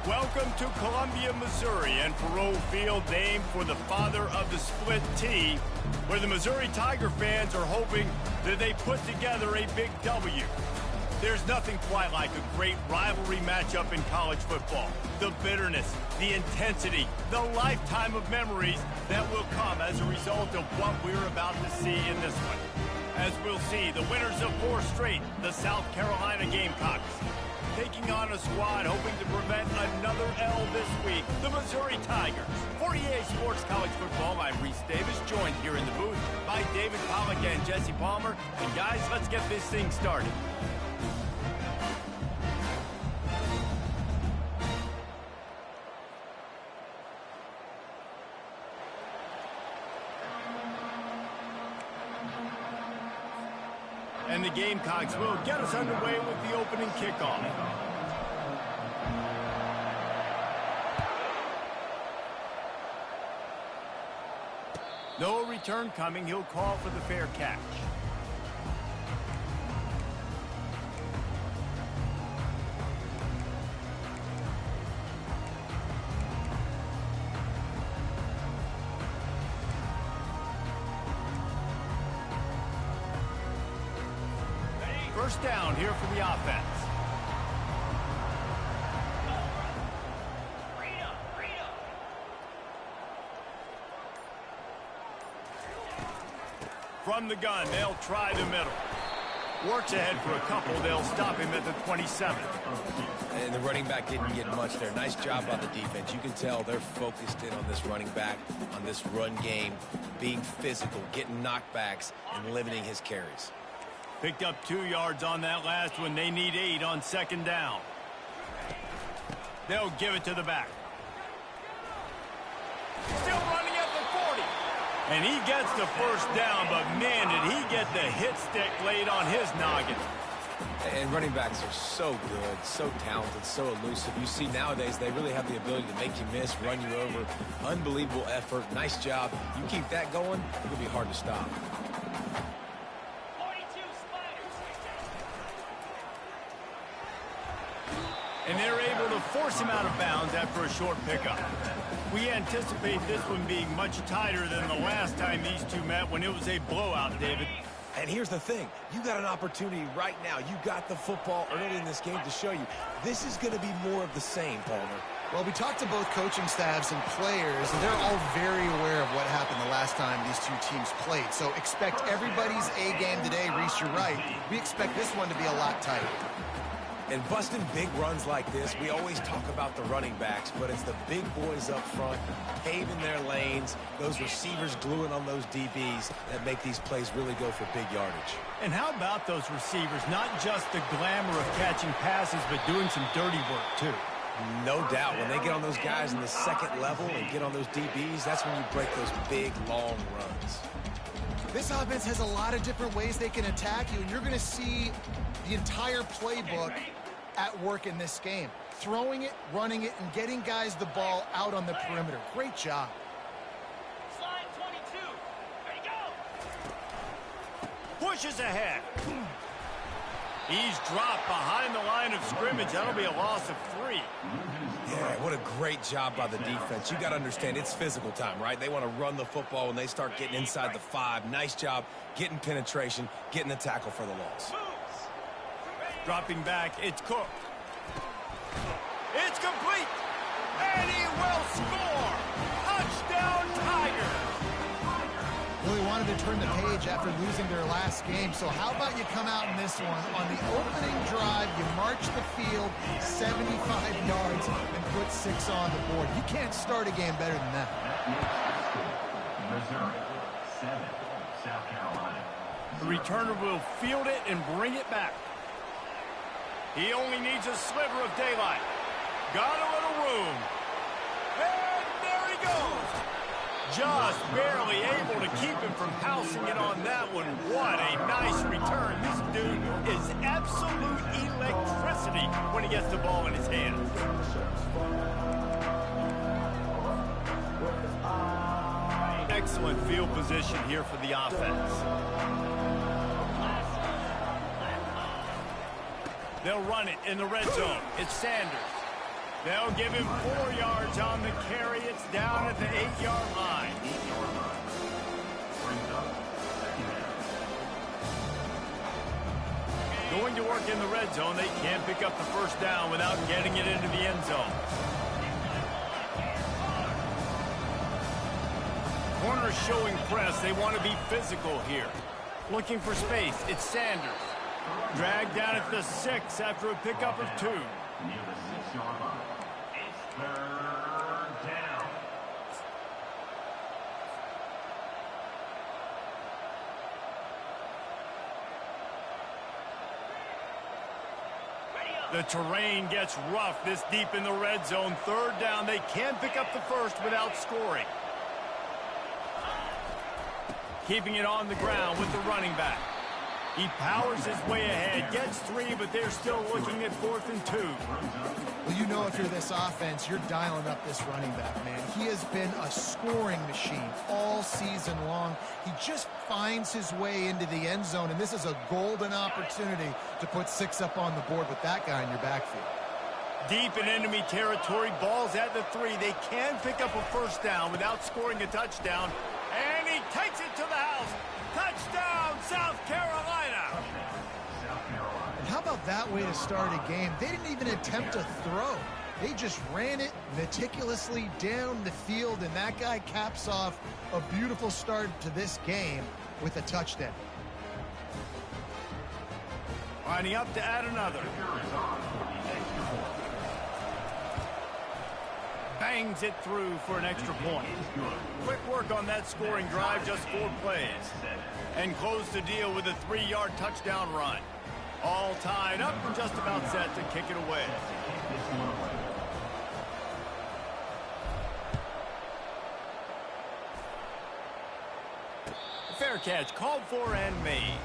Welcome to Columbia, Missouri, and Faurot Field, named for the father of the split T, where the Missouri Tiger fans are hoping that they put together a big W. There's nothing quite like a great rivalry matchup in college football. The bitterness, the intensity, the lifetime of memories that will come as a result of what we're about to see in this one. As we'll see, the winners of 4 straight, the South Carolina Gamecocks, taking on a squad hoping to prevent another L this week, the Missouri Tigers. For EA Sports College Football, I'm Reese Davis, joined here in the booth by David Pollack and Jesse Palmer. And guys, let's get this thing started. And the Gamecocks will get us underway with the opening kickoff. No return coming. He'll call for the fair catch. First down here for the offense. From the gun, they'll try the middle. Works ahead for a couple. They'll stop him at the 27. And the running back didn't get much there. Nice job by the defense. You can tell they're focused in on this running back, on this run game, being physical, getting knockbacks, and limiting his carries. Picked up 2 yards on that last one. They need 8 on second down. They'll give it to the back. Still running at the 40. And he gets the first down, but man, did he get the hit stick laid on his noggin. And running backs are so good, so talented, so elusive. You see nowadays they really have the ability to make you miss, run you over. Unbelievable effort. Nice job. You keep that going, it'll be hard to stop. And they're able to force him out of bounds after a short pickup. We anticipate this one being much tighter than the last time these two met when it was a blowout, David. And here's the thing. You got an opportunity right now. You got the football early in this game to show you. This is going to be more of the same, Palmer. Well, we talked to both coaching staffs and players, and they're all very aware of what happened the last time these two teams played. So expect everybody's A game today. Reese, you're right. We expect this one to be a lot tighter. And busting big runs like this, we always talk about the running backs, but it's the big boys up front, paving their lanes, those receivers gluing on those DBs that make these plays really go for big yardage. And how about those receivers? Not just the glamour of catching passes, but doing some dirty work, too. No doubt. When they get on those guys in the second level and get on those DBs, that's when you break those big, long runs. This offense has a lot of different ways they can attack you, and you're going to see the entire playbook at work in this game. Throwing it, running it, and getting guys the ball out on the perimeter. Great job. Slide 22. Ready, go. Pushes ahead. He's dropped behind the line of scrimmage. That'll be a loss of 3. Yeah, what a great job by the defense. You got to understand, it's physical time, right? They want to run the football when they start getting inside the 5. Nice job getting penetration, getting the tackle for the loss. Dropping back, it's Cook. It's complete. And he will score. Touchdown, Tigers. Really wanted to turn the page after losing their last game. So how about you come out in this one? On the opening drive, you march the field 75 yards and put 6 on the board. You can't start a game better than that. Missouri, 7, South Carolina. The returner will field it and bring it back. He only needs a sliver of daylight. Got a little room. And there he goes. Just barely able to keep him from pouncing it on that one. What a nice return. This dude is absolute electricity when he gets the ball in his hands. Excellent field position here for the offense. They'll run it in the red zone. It's Sanders. They'll give him 4 yards on the carry. It's down at the 8-yard line. Going to work in the red zone. They can't pick up the first down without getting it into the end zone. Corners showing press. They want to be physical here. Looking for space. It's Sanders. Dragged down at the 6 after a pickup of 2. Near the 6-yard line. It's 3rd down. The terrain gets rough this deep in the red zone. 3rd down. They can't pick up the first without scoring. Keeping it on the ground with the running back. He powers his way ahead, gets 3, but they're still looking at 4th and 2. Well, you know if you're this offense, you're dialing up this running back, man. He has been a scoring machine all season long. He just finds his way into the end zone, and this is a golden opportunity to put 6 up on the board with that guy in your backfield. Deep in enemy territory, ball's at the 3. They can pick up a first down without scoring a touchdown, and he takes it to the house. Touchdown, South Carolina! And how about that way to start a game? They didn't even attempt to throw. They just ran it meticulously down the field, and that guy caps off a beautiful start to this game with a touchdown. Lining up to add another. Bangs it through for an extra point. Quick work on that scoring drive, just 4 plays. And close the deal with a 3-yard touchdown run. All tied up and just about set to kick it away. Fair catch, called for and made.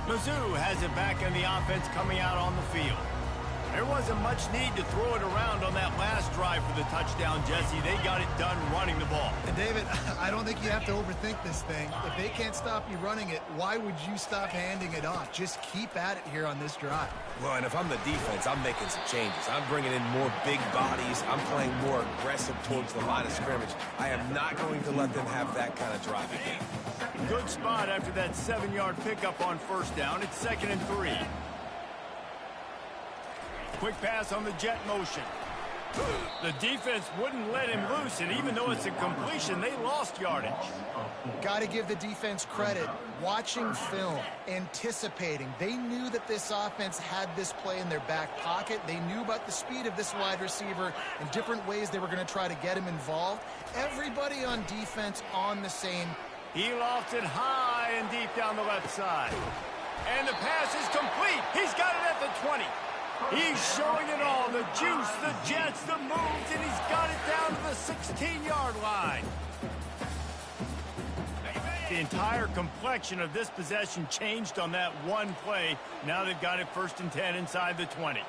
Mizzou has it back in the offense coming out on the field. There wasn't much need to throw it around on that last drive for the touchdown, Jesse. They got it done running the ball. And David, I don't think you have to overthink this thing. If they can't stop you running it, why would you stop handing it off? Just keep at it here on this drive. Well, and if I'm the defense, I'm making some changes. I'm bringing in more big bodies. I'm playing more aggressive towards the line of scrimmage. I am not going to let them have that kind of drive again. Good spot after that 7-yard pickup on first down. It's 2nd and 3. Quick pass on the jet motion. The defense wouldn't let him loose, and even though it's a completion, they lost yardage. Got to give the defense credit. Watching film, anticipating. They knew that this offense had this play in their back pocket. They knew about the speed of this wide receiver and different ways they were going to try to get him involved. Everybody on defense on the same. He lofts it high and deep down the left side. And the pass is complete. He's got it at the 20. He's showing it all. The juice, the jets, the moves, and he's got it down to the 16-yard line. The entire complexion of this possession changed on that one play. Now they've got it 1st and 10 inside the 20.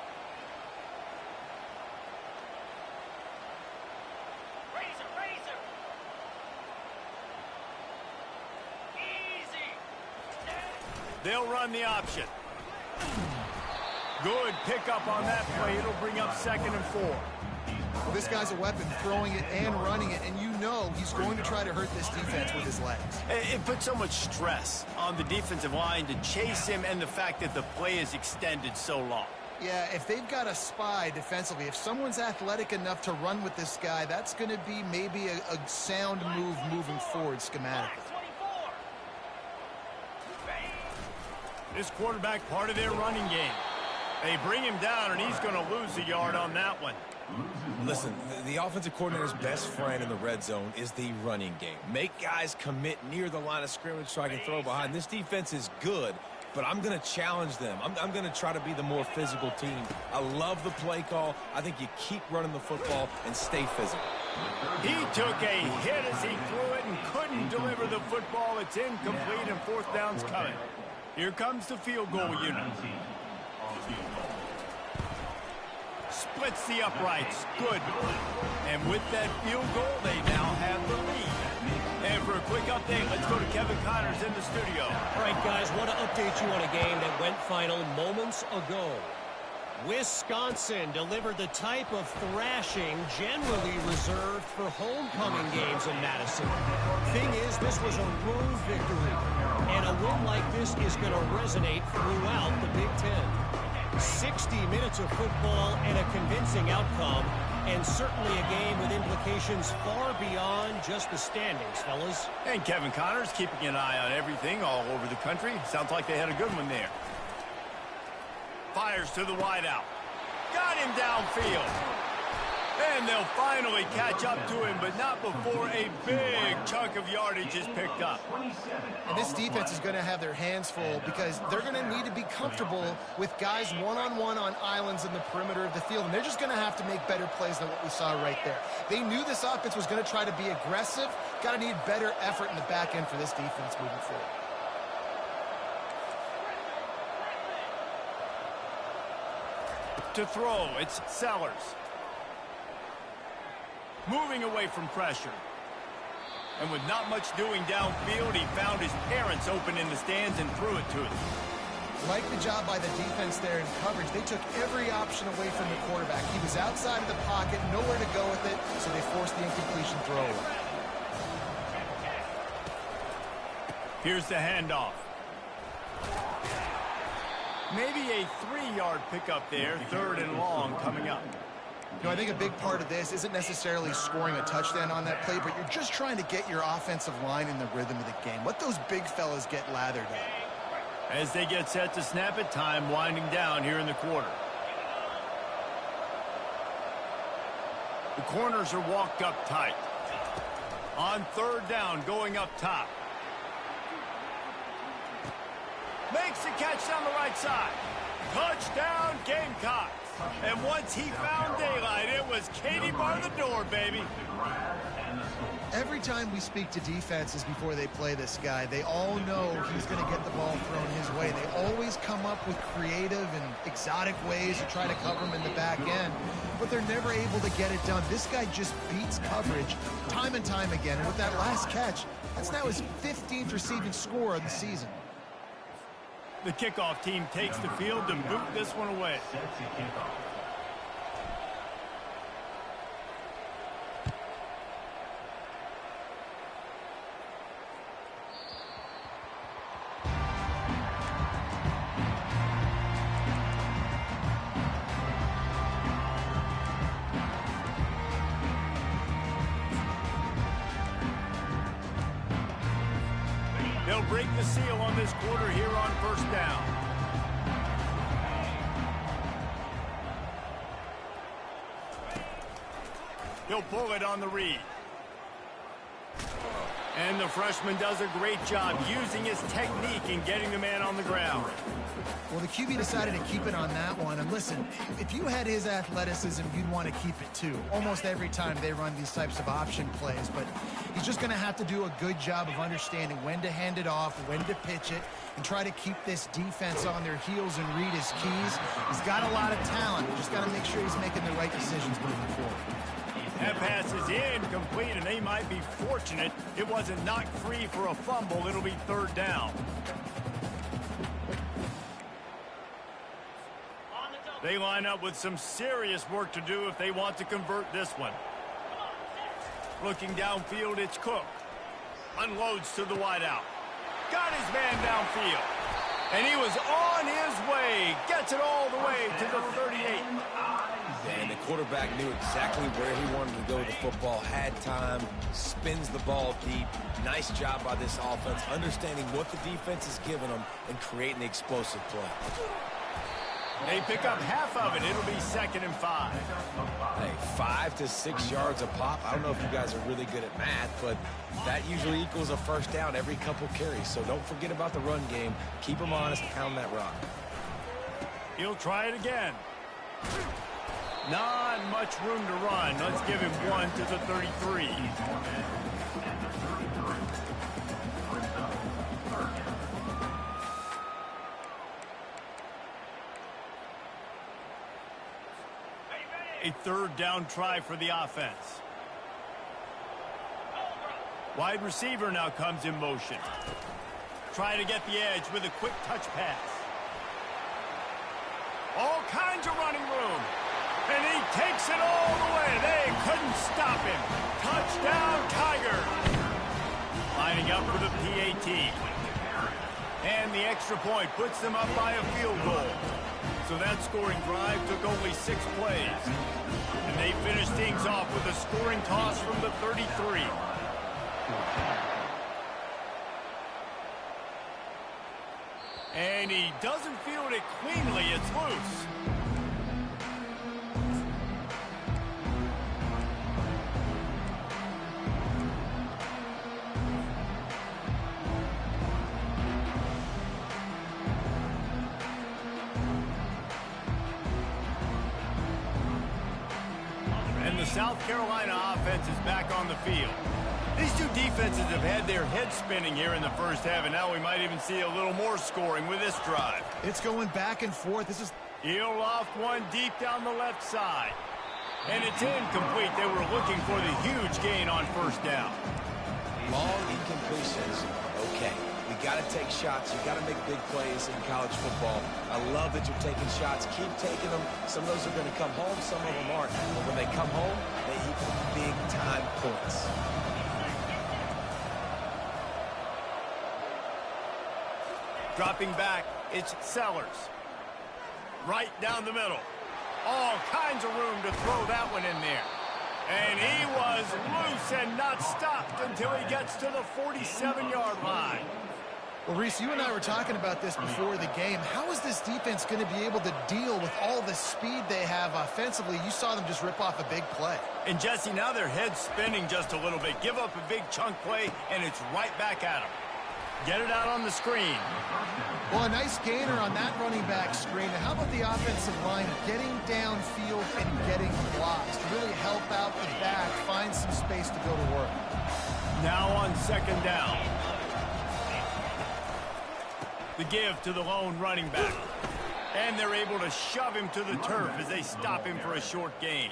They'll run the option. Good pickup on that play. It'll bring up 2nd and 4. Well, this guy's a weapon, throwing it and running it, and you know he's going to try to hurt this defense with his legs. It puts so much stress on the defensive line to chase him and the fact that the play is extended so long. Yeah, if they've got a spy defensively, if someone's athletic enough to run with this guy, that's going to be maybe a sound move moving forward schematically. This quarterback part of their running game. They bring him down, and he's going to lose a yard on that one. Listen, the offensive coordinator's best friend in the red zone is the running game. Make guys commit near the line of scrimmage so I can throw behind. This defense is good, but I'm going to challenge them. I'm going to try to be the more physical team. I love the play call. I think you keep running the football and stay physical. He took a hit as he threw it and couldn't deliver the football. It's incomplete, and 4th down's coming. Here comes the field goal unit. Splits the uprights. Good. And with that field goal, they now have the lead. And for a quick update, let's go to Kevin Connors in the studio. All right, guys, want to update you on a game that went final moments ago. Wisconsin delivered the type of thrashing generally reserved for homecoming games in Madison. Thing is, this was a road victory, and a win like this is going to resonate throughout the Big Ten. 60 minutes of football and a convincing outcome, and certainly a game with implications far beyond just the standings, fellas. And Kevin Connors keeping an eye on everything all over the country. Sounds like they had a good one there. Fires to the wideout. Got him downfield. And they'll finally catch up to him, but not before a big chunk of yardage is picked up. And this defense is going to have their hands full because they're going to need to be comfortable with guys one-on-one on islands in the perimeter of the field. And they're just going to have to make better plays than what we saw right there. They knew this offense was going to try to be aggressive. Got to need better effort in the back end for this defense moving forward. To throw, it's Sellers. Moving away from pressure. And with not much doing downfield, he found his parents open in the stands and threw it to him. Like the job by the defense there in coverage. They took every option away from the quarterback. He was outside of the pocket, nowhere to go with it, so they forced the incompletion throw away. Here's the handoff. Maybe a 3-yard pickup there, 3rd and long coming up. You know, I think a big part of this isn't necessarily scoring a touchdown on that play, but you're just trying to get your offensive line in the rhythm of the game. Let those big fellas get lathered up. As they get set to snap it, time winding down here in the quarter. The corners are walked up tight. On 3rd down, going up top. Makes the catch down the right side. Touchdown, Gamecocks. And once he found daylight, it was Katie bar the door, baby. Every time we speak to defenses before they play this guy, they all know he's going to get the ball thrown his way. They always come up with creative and exotic ways to try to cover him in the back end, but they're never able to get it done. This guy just beats coverage time and time again. And with that last catch, that's now his 15th receiving score of the season. The kickoff team takes the field to boot this one away. They'll break the seal on this quarter here on 1st down. He'll pull it on the read. And the freshman does a great job using his technique and getting the man on the ground. Well, the QB decided to keep it on that one. And listen, if you had his athleticism, you'd want to keep it too. Almost every time they run these types of option plays. But he's just going to have to do a good job of understanding when to hand it off, when to pitch it, and try to keep this defense on their heels and read his keys. He's got a lot of talent. Just got to make sure he's making the right decisions moving forward. That pass is incomplete, and they might be fortunate it wasn't knocked free for a fumble. It'll be 3rd down. They line up with some serious work to do if they want to convert this one. Looking downfield, it's Cook. Unloads to the wideout. Got his man downfield. And he was on his way. Gets it all the way to the 38. And the quarterback knew exactly where he wanted to go with the football, had time, spins the ball deep. Nice job by this offense, understanding what the defense is giving them and creating the explosive play. They pick up half of it. It'll be 2nd and 5. Hey, 5 to 6 yards a pop. I don't know if you guys are really good at math, but that usually equals a 1st down every couple carries. So don't forget about the run game. Keep them honest and pound that rock. He'll try it again. Not much room to run. Let's give him 1 to the 33. A third down try for the offense. Wide receiver now comes in motion. Trying to get the edge with a quick touch pass. All kinds of running room. And he takes it all the way. They couldn't stop him. Touchdown, Tiger. Lining up for the PAT. And the extra point puts them up by a field goal. So that scoring drive took only 6 plays. And they finished things off with a scoring toss from the 33. And he doesn't field it cleanly. It's loose. And the South Carolina offense is back on the field. These two defenses have had their heads spinning here in the first half, and now we might even see a little more scoring with this drive. It's going back and forth. This is... He'll loft one deep down the left side. And it's incomplete. They were looking for the huge gain on first down. Long incompletions. Okay. We got to take shots. You got to make big plays in college football. I love that you're taking shots. Keep taking them. Some of those are going to come home. Some of them aren't. But when they come home, they equal big-time points. Dropping back, it's Sellers. Right down the middle. All kinds of room to throw that one in there. And he was loose and not stopped until he gets to the 47-yard line. Well, Reese, you and I were talking about this before the game. How is this defense going to be able to deal with all the speed they have offensively? You saw them just rip off a big play. And, Jesse, now their head's spinning just a little bit. Give up a big chunk play, and it's right back at them. Get it out on the screen. Well, a nice gainer on that running back screen. Now, how about the offensive line getting downfield and getting blocks to really help out the back, find some space to go to work? Now on second down. The give to the lone running back. And they're able to shove him to the turf as they stop him for a short gain.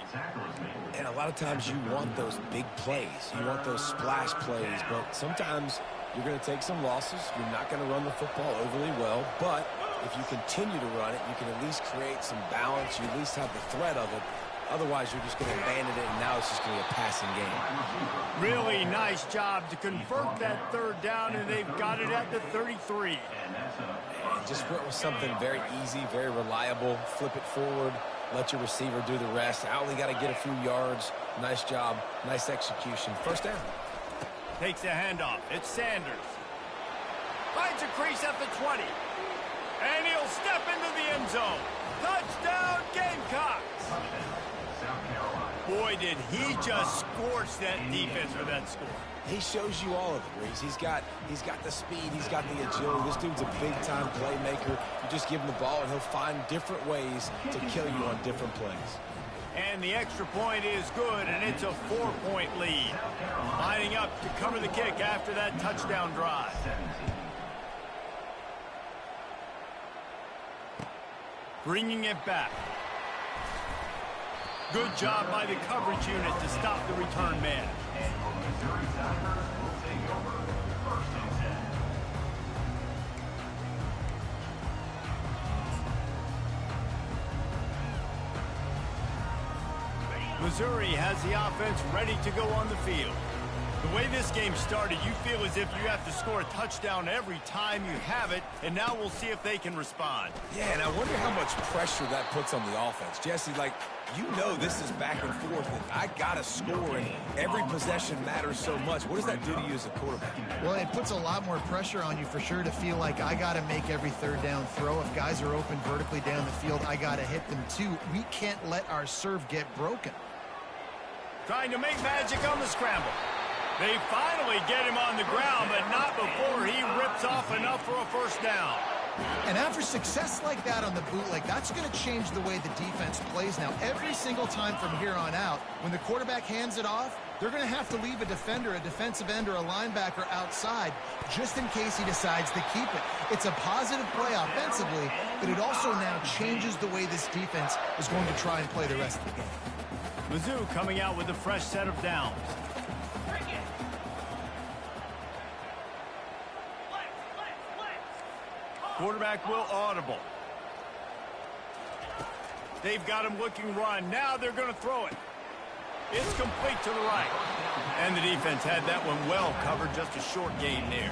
And a lot of times you want those big plays. You want those splash plays, but sometimes you're going to take some losses. You're not going to run the football overly well, but if you continue to run it, you can at least create some balance. You at least have the threat of it. Otherwise, you're just going to abandon it, and now it's just going to be a passing game. Really nice job to convert that third down, and they've got it at the 33. And just went with something very easy, very reliable. Flip it forward. Let your receiver do the rest. I only got to get a few yards. Nice job. Nice execution. First down. Takes a handoff. It's Sanders. Finds a crease at the 20. And he'll step into the end zone. Touchdown, Gamecocks. Boy, did he just scorch that defense for that score. He shows you all of it, Reese. He's got the speed. He's got the agility. This dude's a big-time playmaker. You just give him the ball, and he'll find different ways to kill you on different plays. And the extra point is good, and it's a 4-point lead. Lining up to cover the kick after that touchdown drive. Bringing it back. Good job by the coverage unit to stop the return man. Missouri has the offense ready to go on the field. The way this game started, you feel as if you have to score a touchdown every time you have it, and now we'll see if they can respond. Yeah, and I wonder how much pressure that puts on the offense. Jesse, like, you know this is back and forth, and I got to score, and every possession matters so much. What does that do to you as a quarterback? Well, it puts a lot more pressure on you for sure to feel like I got to make every third down throw. If guys are open vertically down the field, I got to hit them too. We can't let our serve get broken. Trying to make magic on the scramble. They finally get him on the ground, but not before he rips off enough for a first down. And after success like that on the bootleg, that's going to change the way the defense plays now. Every single time from here on out, when the quarterback hands it off, they're going to have to leave a defender, a defensive end, or a linebacker outside just in case he decides to keep it. It's a positive play offensively, but it also now changes the way this defense is going to try and play the rest of the game. Mizzou coming out with a fresh set of downs. Quarterback will audible. They've got him looking run. Now they're going to throw it. It's complete to the right. And the defense had that one well covered, just a short gain there.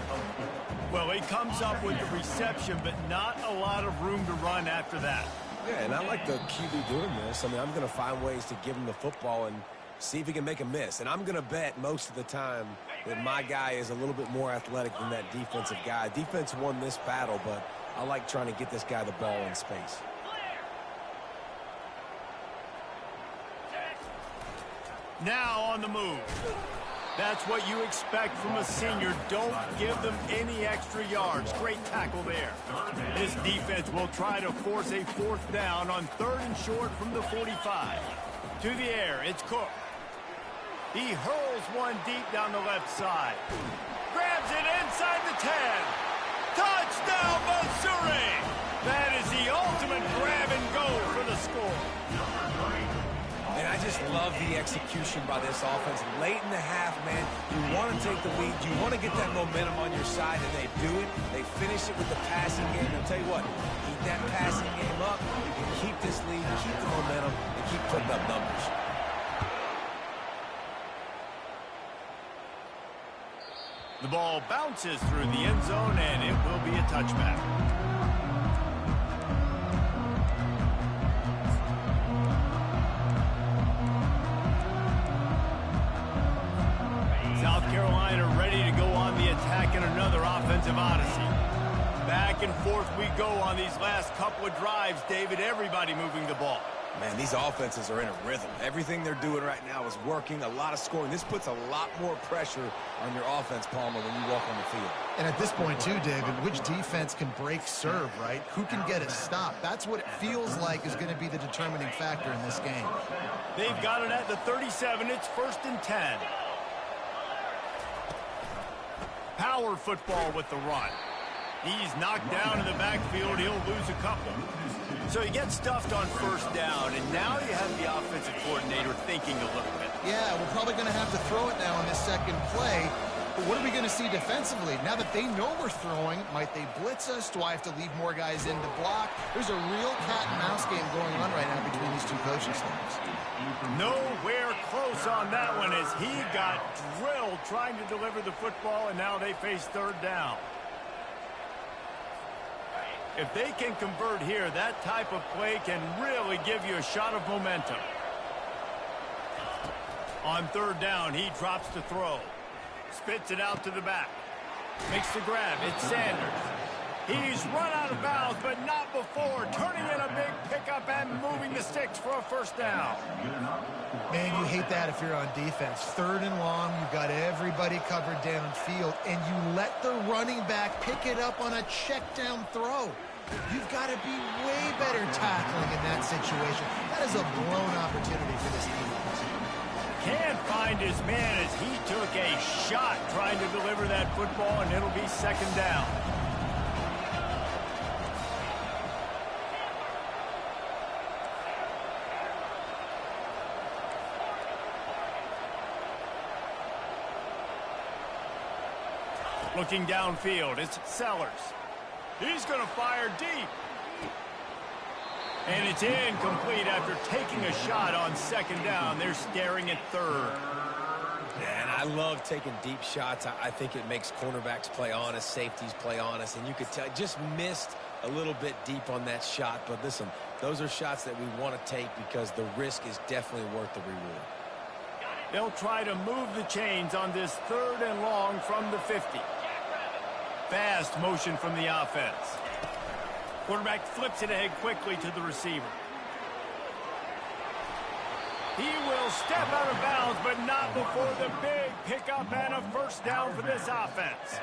Well, he comes up with the reception, but not a lot of room to run after that. Yeah, and I like the QB doing this. I mean, I'm going to find ways to give him the football and see if he can make a miss. And I'm going to bet most of the time that my guy is a little bit more athletic than that defensive guy. Defense won this battle, but I like trying to get this guy the ball in space. Now on the move. That's what you expect from a senior. Don't give them any extra yards. Great tackle there. This defense will try to force a fourth down on 3rd and short from the 45. To the air, it's Cook. He hurls one deep down the left side. Grabs it inside the 10. Touchdown, Missouri! That is the ultimate grab and go for the score. And I just love the execution by this offense. Late in the half, man, you want to take the lead. You want to get that momentum on your side, and they do it. They finish it with the passing game. I'll tell you what, keep that passing game up. You can keep this lead, keep the momentum, and keep putting up numbers. The ball bounces through the end zone, and it will be a touchback. South Carolina ready to go on the attack in another offensive odyssey. Back and forth we go on these last couple of drives, David. Everybody moving the ball. Man, these offenses are in a rhythm. Everything they're doing right now is working. A lot of scoring. This puts a lot more pressure on your offense, Palmer, when you walk on the field. And at this point, too, David, which defense can break serve, right? Who can get a stop? That's what it feels like is going to be the determining factor in this game. They've got it at the 37. It's 1st and 10. Power football with the run. He's knocked down in the backfield. He'll lose a couple. So he gets stuffed on 1st down, and now you have the offensive coordinator thinking a little bit. Yeah, we're probably going to have to throw it now on this second play. But what are we going to see defensively? Now that they know we're throwing, might they blitz us? Do I have to leave more guys in to block? There's a real cat-and-mouse game going on right now between these two coaching staffs. Nowhere close on that one as he got drilled trying to deliver the football, and now they face 3rd down. If they can convert here, that type of play can really give you a shot of momentum. On 3rd down, he drops to throw. Spits it out to the back. Makes the grab. It's Sanders. He's run out of bounds, but not before. Turning in a big pickup and moving the sticks for a 1st down. Man, you hate that if you're on defense. 3rd and long, you've got everybody covered downfield, and you let the running back pick it up on a check down throw. You've got to be way better tackling in that situation. That is a blown opportunity for this defense. Can't find his man as he took a shot trying to deliver that football, and it'll be 2nd down. Looking downfield, it's Sellers. He's going to fire deep. And it's incomplete after taking a shot on 2nd down. They're staring at 3rd. And I love taking deep shots. I think it makes cornerbacks play honest, safeties play honest. And you could tell, just missed a little bit deep on that shot. But listen, those are shots that we want to take because the risk is definitely worth the reward. They'll try to move the chains on this 3rd and long from the 50. Fast motion from the offense. Quarterback flips it ahead quickly to the receiver. He will step out of bounds, but not before the big pickup and a first down for this offense.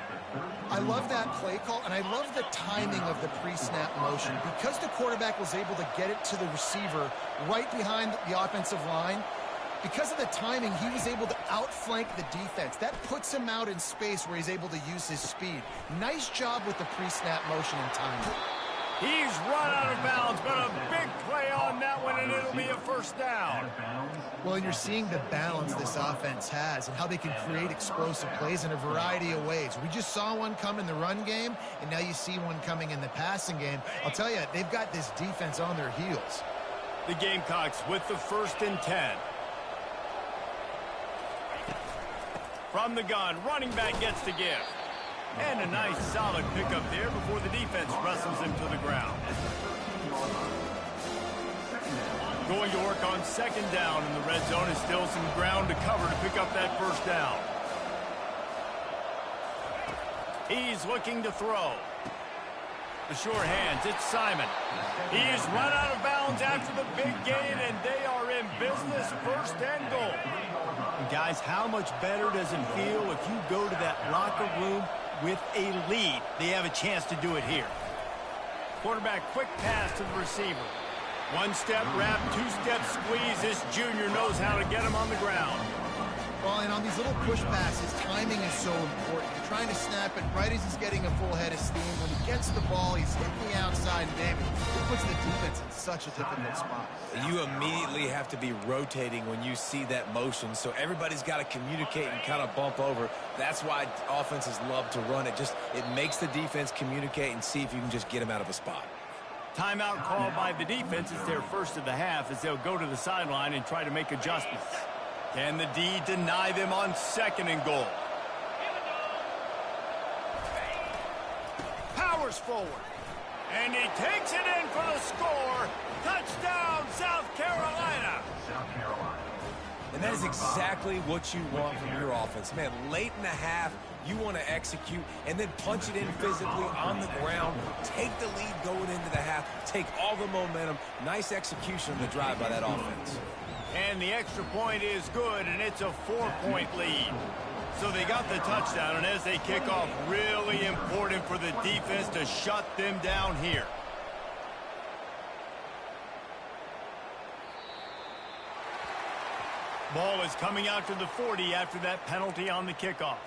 I love that play call, and I love the timing of the pre-snap motion. Because the quarterback was able to get it to the receiver right behind the offensive line, because of the timing, he was able to outflank the defense. That puts him out in space where he's able to use his speed. Nice job with the pre-snap motion and timing. He's run out of bounds, but a big play on that one, and it'll be a first down. Well, and you're seeing the balance this offense has and how they can create explosive plays in a variety of ways. We just saw one come in the run game, and now you see one coming in the passing game. I'll tell you, they've got this defense on their heels. The Gamecocks with the 1st and 10. From the gun, running back gets the give. And a nice solid pickup there before the defense wrestles him to the ground. Going to work on 2nd down, and the red zone is still some ground to cover to pick up that first down. He's looking to throw. The sure hands, it's Simon. He's run out of bounds after the big gain, and they are in business, 1st and goal. And guys, how much better does it feel if you go to that locker room with a lead? They have a chance to do it here. Quarterback quick pass to the receiver. 1-step wrap, 2-step squeeze. This junior knows how to get him on the ground. Well, and on these little push passes, timing is so important. You're trying to snap it right as he's getting a full head of steam. When he gets the ball, he's hitting the outside, and David, it puts the defense in such a difficult spot. You immediately have to be rotating when you see that motion, so everybody's got to communicate and kind of bump over. That's why offenses love to run it. It makes the defense communicate and see if you can just get them out of a spot. Timeout called by the defense. It's their first of the half as they'll go to the sideline and try to make adjustments. Can the D deny them on 2nd and goal? Powers forward. And he takes it in for the score. Touchdown, South Carolina. And that is exactly what you want from your offense. Man, late in the half, you want to execute and then punch it in physically on the ground. Take the lead going into the half. Take all the momentum. Nice execution on the drive by that offense. And the extra point is good, and it's a 4-point lead. So they got the touchdown, and as they kick off, really important for the defense to shut them down here. Ball is coming out to the 40 after that penalty on the kickoff.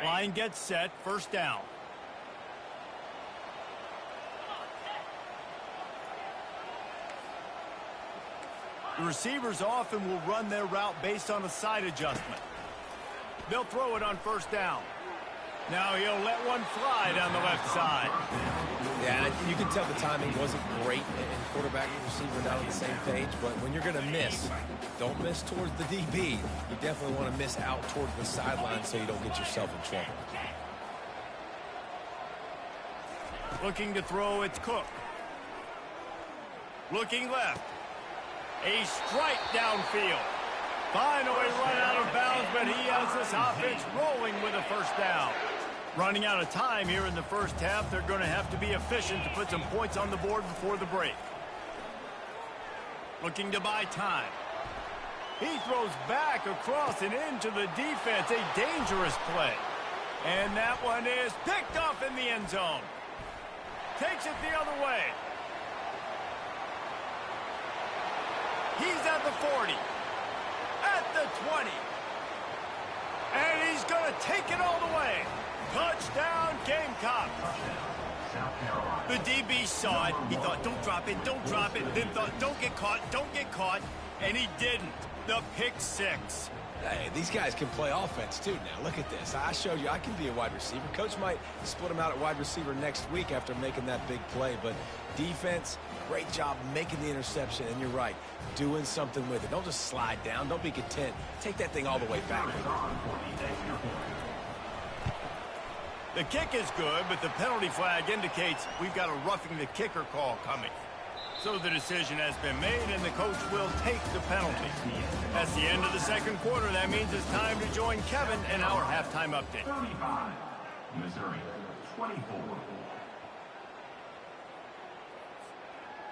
Line gets set, 1st down. The receivers often will run their route based on a side adjustment. They'll throw it on 1st down. Now he'll let one fly down the left side. Yeah, you can tell the timing wasn't great, and quarterback and receiver not on the same page, but when you're going to miss, don't miss towards the DB. You definitely want to miss out towards the sideline so you don't get yourself in trouble. Looking to throw, it's Cook. Looking left. A strike downfield. Finally run out of bounds, but he has this offense rolling with a 1st down. Running out of time here in the 1st half. They're going to have to be efficient to put some points on the board before the break. Looking to buy time. He throws back across and into the defense. A dangerous play. And that one is picked up in the end zone. Takes it the other way. He's at the 40. At the 20. And he's going to take it all the way. Touchdown, Gamecock. The DB saw it. He thought, don't drop it, don't drop it. Then thought, don't get caught. And he didn't. The pick 6. Hey, these guys can play offense, too, now. Look at this. I showed you I can be a wide receiver. Coach might split him out at wide receiver next week after making that big play. But defense, great job making the interception. And you're right, doing something with it. Don't just slide down. Don't be content. Take that thing all the way back. The kick is good, but the penalty flag indicates we've got a roughing the kicker call coming. So the decision has been made, and the coach will take the penalty. That's the end of the second quarter. That means it's time to join Kevin in our halftime update. 35, Missouri, 24.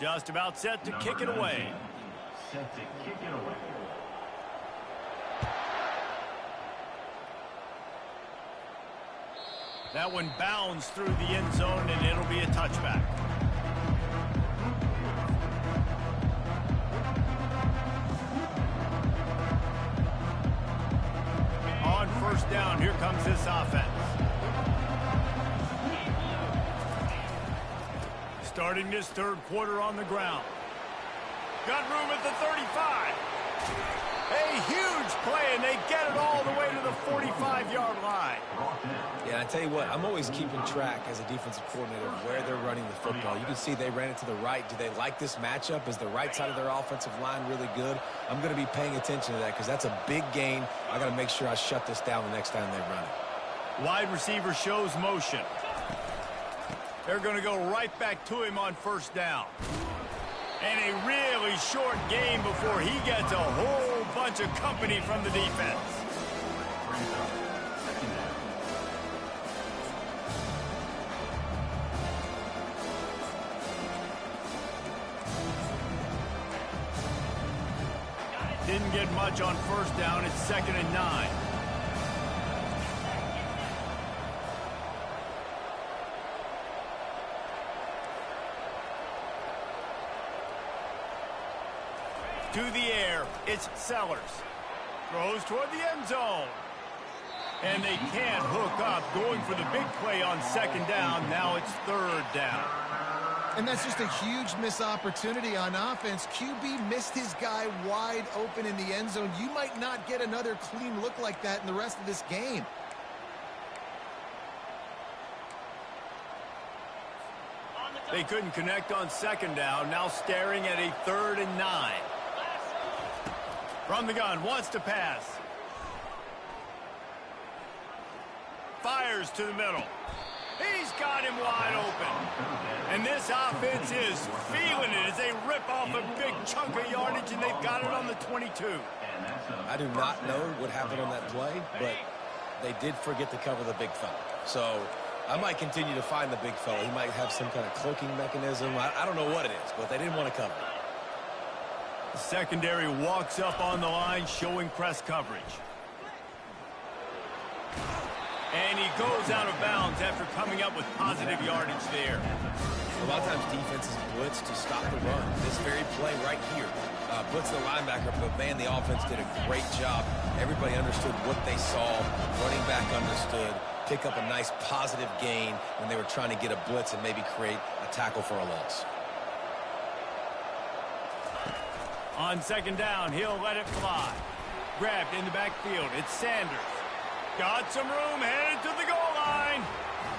Just about set to kick it away. Set to kick it away. That one bounds through the end zone, and it'll be a touchback. On first down, here comes this offense. Starting this third quarter on the ground. Got room at the 35. A huge play, and they get it all the way to the 45-yard line. Yeah, I tell you what, I'm always keeping track as a defensive coordinator of where they're running the football. You can see they ran it to the right. Do they like this matchup? Is the right side of their offensive line really good? I'm going to be paying attention to that because that's a big gain. I got to make sure I shut this down the next time they run it. Wide receiver shows motion. They're going to go right back to him on first down. And a really short game before he gets a whole bunch of company from the defense. Didn't get much on first down. It's 2nd and 9. To the air, it's Sellers. Throws toward the end zone. And they can't hook up. Going for the big play on 2nd down. Now it's 3rd down. And that's just a huge missed opportunity on offense. QB missed his guy wide open in the end zone. You might not get another clean look like that in the rest of this game. They couldn't connect on 2nd down. Now staring at a 3rd and 9. From the gun, wants to pass. Fires to the middle. He's got him wide open. And this offense is feeling it as they rip off a big chunk of yardage, and they've got it on the 22. I do not know what happened on that play, but they did forget to cover the big fella. So I might continue to find the big fella. He might have some kind of cloaking mechanism. I don't know what it is, but they didn't want to cover it. The secondary walks up on the line, showing press coverage. And he goes out of bounds after coming up with positive yardage there. A lot of times defenses blitz to stop the run. This very play right here, blitz the linebacker, but man, the offense did a great job. Everybody understood what they saw. Running back understood. Pick up a nice positive gain when they were trying to get a blitz and maybe create a tackle for a loss. On 2nd down, he'll let it fly. Grabbed in the backfield. It's Sanders. Got some room, headed to the goal line.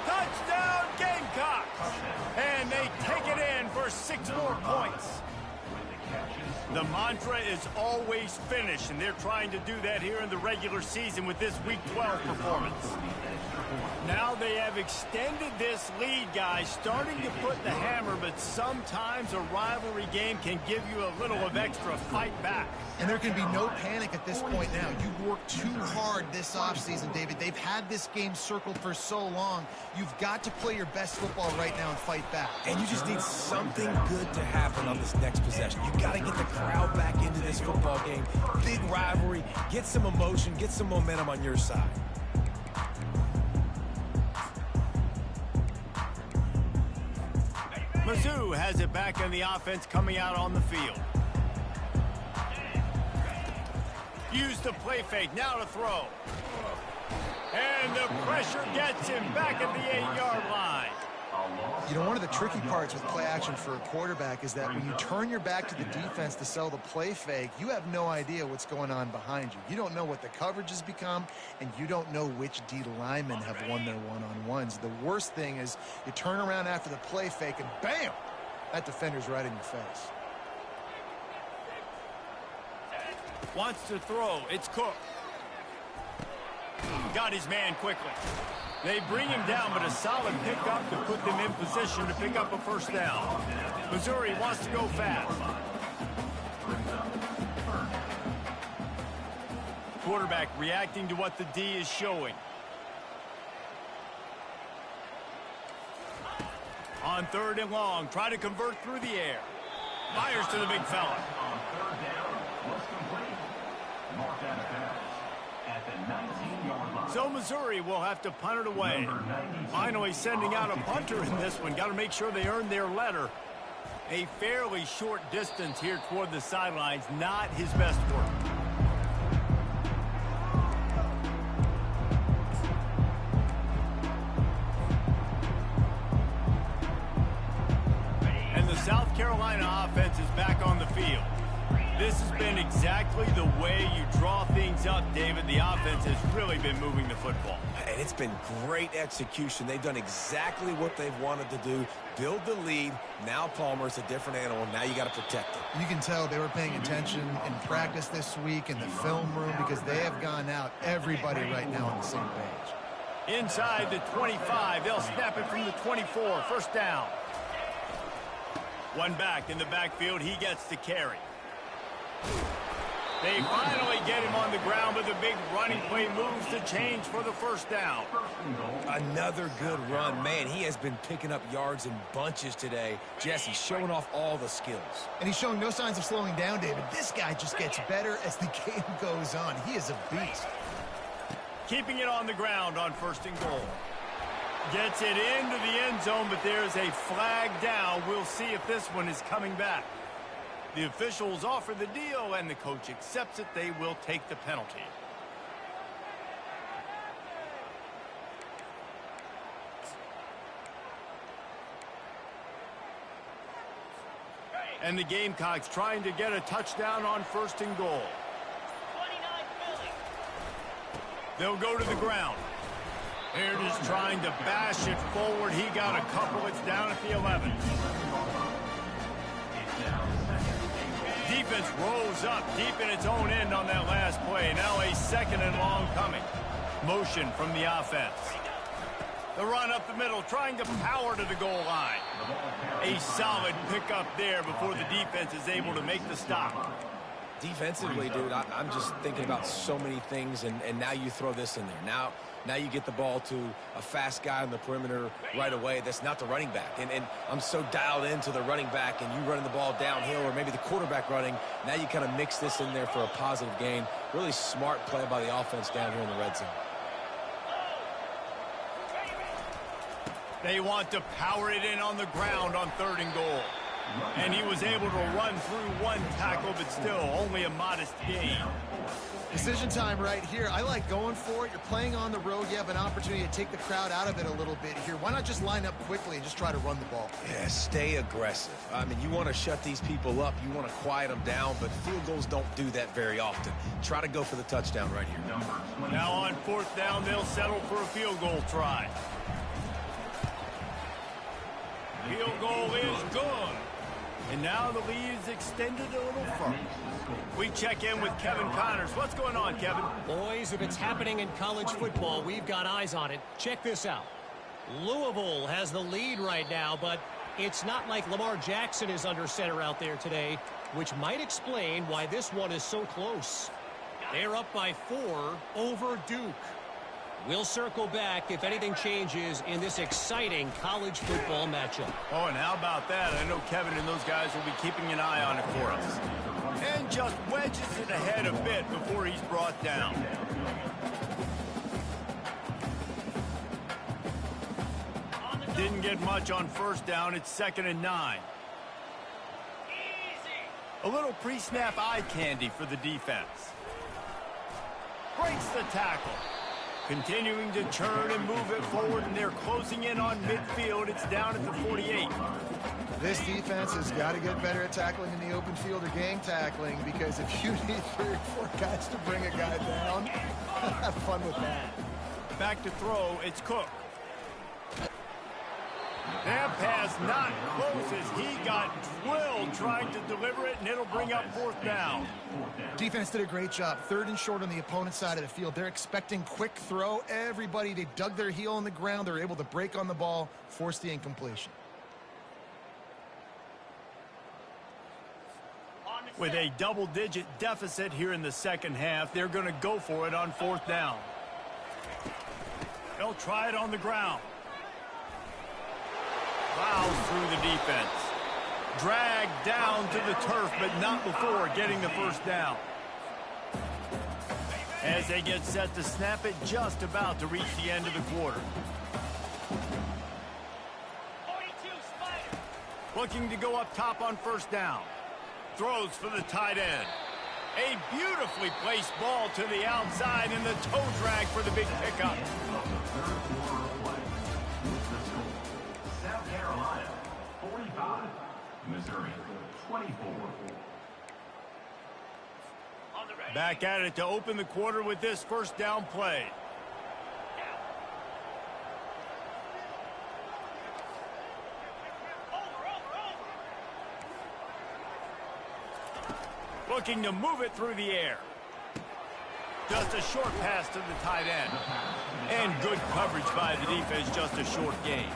Touchdown, Gamecocks. And they take it in for 6 more points. The mantra is always finish, and they're trying to do that here in the regular season with this Week 12 performance. Now they have extended this lead, guys, starting to put the hammer, but sometimes a rivalry game can give you a little of extra fight back. And there can be no panic at this point now. You worked too hard this offseason, David. They've had this game circled for so long. You've got to play your best football right now and fight back. And you just need something good to happen on this next possession. You got to get the crowd back into this football game. Big rivalry. Get some emotion. Get some momentum on your side. Mizzou has it back in the offense coming out on the field. Use the play fake, now to throw. And the pressure gets him back at the 8-yard line. You know, one of the tricky parts with play action for a quarterback is that when you turn your back to the defense to sell the play fake, you have no idea what's going on behind you. You don't know what the coverage has become, and you don't know which D linemen have won their one-on-ones. The worst thing is you turn around after the play fake, and bam! That defender's right in your face. Wants to throw. It's Cook. got his man quickly. They bring him down, but a solid pickup to put them in position to pick up a first down. Missouri wants to go fast. Quarterback reacting to what the D is showing. On 3rd and long, try to convert through the air. Fires to the big fella. On 3rd down was complete. Marked out of bounds at the 19-yard line. So Missouri will have to punt it away. Finally sending out a punter in this one. Got to make sure they earn their letter. A fairly short distance here toward the sidelines. Not his best work. And the South Carolina offense is back on the field. This has been exactly the way you draw things up, David. The offense has really been moving the football. And it's been great execution. They've done exactly what they've wanted to do. Build the lead. Now Palmer's a different animal. Now you got to protect it. You can tell they were paying attention in practice this week in the film room because they have gone out, everybody right now on the same page. Inside the 25. They'll snap it from the 24. First down. One back in the backfield. He gets to carry. They finally get him on the ground, but the big running play moves to change for the first down. Another good run. Man, he has been picking up yards in bunches today. Jesse showing off all the skills. And he's showing no signs of slowing down, David. This guy just gets better as the game goes on. He is a beast. Keeping it on the ground on 1st and goal. Gets it into the end zone, but there's a flag down. We'll see if this one is coming back. The officials offer the deal, and the coach accepts it. They will take the penalty. And the Gamecocks trying to get a touchdown on 1st and goal. They'll go to the ground. Here it is trying to bash it forward. He got a couple. It's down at the 11. Defense rolls up deep in its own end on that last play. Now a 2nd and long coming. Motion from the offense. The run up the middle, trying to power to the goal line. A solid pickup there before the defense is able to make the stop. Defensively, dude, I'm just thinking about so many things, and now you throw this in there. Now you get the ball to a fast guy on the perimeter right away. That's not the running back. And I'm so dialed into the running back, and you running the ball downhill, or maybe the quarterback running. Now you kind of mix this in there for a positive gain. Really smart play by the offense down here in the red zone. They want to power it in on the ground on 3rd and goal. And he was able to run through one tackle, but still only a modest gain. Decision time right here. I like going for it. You're playing on the road. You have an opportunity to take the crowd out of it a little bit here. Why not just line up quickly and just try to run the ball? Yeah, stay aggressive. I mean, you want to shut these people up. You want to quiet them down, but field goals don't do that very often. Try to go for the touchdown right here. Now on 4th down, they'll settle for a field goal try. Field goal is good. And now the lead is extended a little further. We check in with Kevin Connors. What's going on, Kevin? Boys, if it's happening in college football, we've got eyes on it. Check this out. Louisville has the lead right now, but it's not like Lamar Jackson is under center out there today, which might explain why this one is so close. They're up by 4 over Duke. We'll circle back if anything changes in this exciting college football matchup. Oh, and how about that? I know Kevin and those guys will be keeping an eye on it for us. And just wedges it ahead a bit before he's brought down. Didn't get much on 1st down. It's 2nd and 9. A little pre-snap eye candy for the defense. Breaks the tackle. Continuing to churn and move it forward, and they're closing in on midfield. It's down at the 48. This defense has got to get better at tackling in the open field or gang tackling, because if you need 3 or 4 guys to bring a guy down, have fun with that. Back to throw, it's Cook. That pass not close as he got drilled trying to deliver it, and it'll bring up 4th down. Defense did a great job. 3rd and short on the opponent's side of the field. They're expecting quick throw. Everybody, they dug their heel on the ground. They're able to break on the ball, force the incompletion. With a double-digit deficit here in the second half, they're going to go for it on 4th down. They'll try it on the ground. Plows through the defense. Dragged down to the turf, but not before getting the 1st down. As they get set to snap it, just about to reach the end of the quarter. Looking to go up top on 1st down. Throws for the tight end. A beautifully placed ball to the outside, and the toe drag for the big pickup. South Carolina, 45. Missouri, 24. Back at it to open the quarter with this 1st down play. Looking to move it through the air. Just a short pass to the tight end. And good coverage by the defense, just a short gain.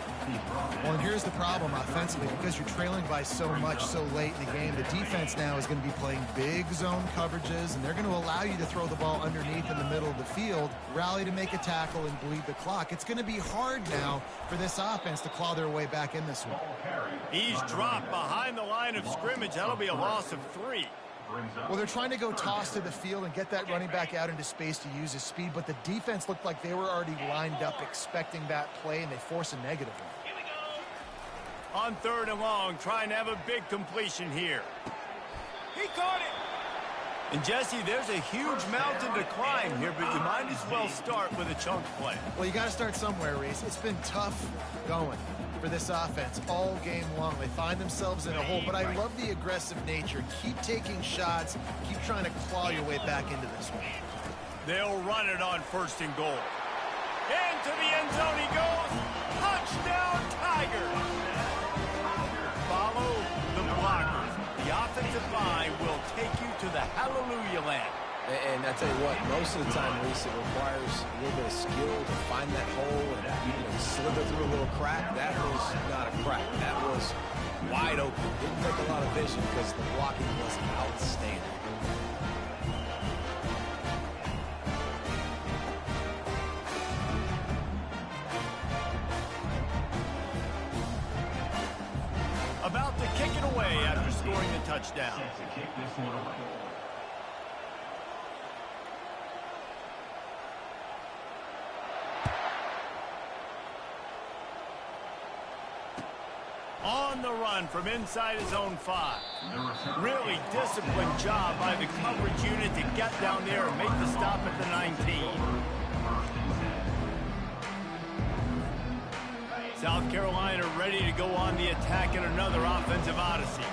Well, and here's the problem offensively. Because you're trailing by so much so late in the game, the defense now is going to be playing big zone coverages, and they're going to allow you to throw the ball underneath in the middle of the field, rally to make a tackle, and bleed the clock. It's going to be hard now for this offense to claw their way back in this one. He's dropped behind the line of scrimmage. That'll be a loss of 3. Well, they're trying to go toss to the field and get that running back out into space to use his speed, but the defense looked like they were already lined up expecting that play, and they force a negative one. On 3rd and long, trying to have a big completion here. He caught it! And Jesse, there's a huge mountain to climb here, but you might as well start with a chunk play. Well, you got to start somewhere, Reese. It's been tough going for this offense all game long. They find themselves in a hole, but I love the aggressive nature. Keep taking shots. Keep trying to claw your way back into this one. They'll run it on 1st and goal. Into the end zone he goes. Touchdown, Tigers. Follow the blockers. The offensive line will take you to the hallelujah land. And I tell you what, most of the time, Reese, it requires a little bit of skill to find that hole and slither through a little crack. That was not a crack. That was wide open. Didn't take a lot of vision because the blocking was outstanding. About to kick it away after scoring the touchdown. Set to kick this one away. On the run from inside his own 5. Really disciplined job by the coverage unit to get down there and make the stop at the 19. South Carolina ready to go on the attack in another offensive odyssey.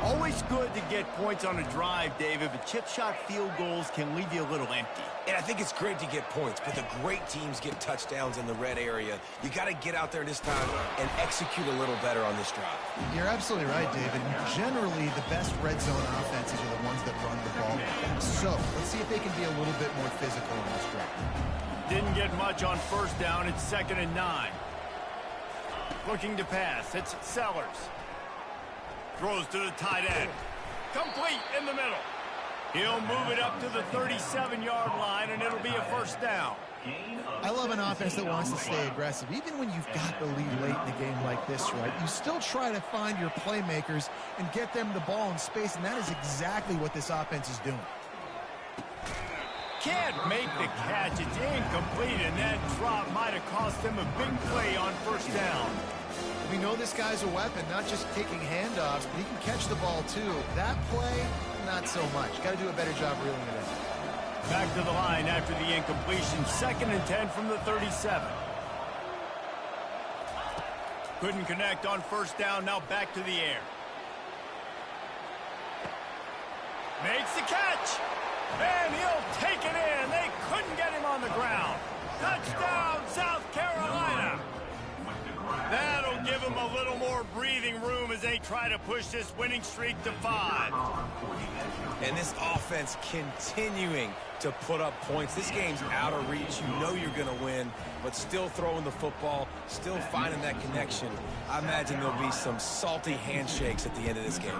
Always good to get points on a drive, David, but chip shot field goals can leave you a little empty. And I think it's great to get points, but the great teams get touchdowns in the red area. You got to get out there this time and execute a little better on this drive. You're absolutely right, David. Generally, the best red zone offenses are the ones that run the ball. So, let's see if they can be a little bit more physical in this drive. Didn't get much on 1st down. It's 2nd and 9. Looking to pass. It's Sellers. Throws to the tight end. Complete in the middle. He'll move it up to the 37-yard line, and it'll be a 1st down. I love an offense that wants to stay aggressive. Even when you've got the lead late in the game like this, right, you still try to find your playmakers and get them the ball in space, and that is exactly what this offense is doing. Can't make the catch. It's incomplete, and that drop might have cost them a big play on 1st down. We know this guy's a weapon, not just taking handoffs, but he can catch the ball too. That play, not so much. Got to do a better job reeling it in. Back to the line after the incompletion. 2nd and 10 from the 37. Couldn't connect on 1st down. Now back to the air. Makes the catch. And he'll take it in. They couldn't get him on the ground. Touchdown, South Carolina. That'll give him more breathing room as they try to push this winning streak to 5. And this offense continuing to put up points. This game's out of reach. You know you're going to win, but still throwing the football, still finding that connection. I imagine there'll be some salty handshakes at the end of this game.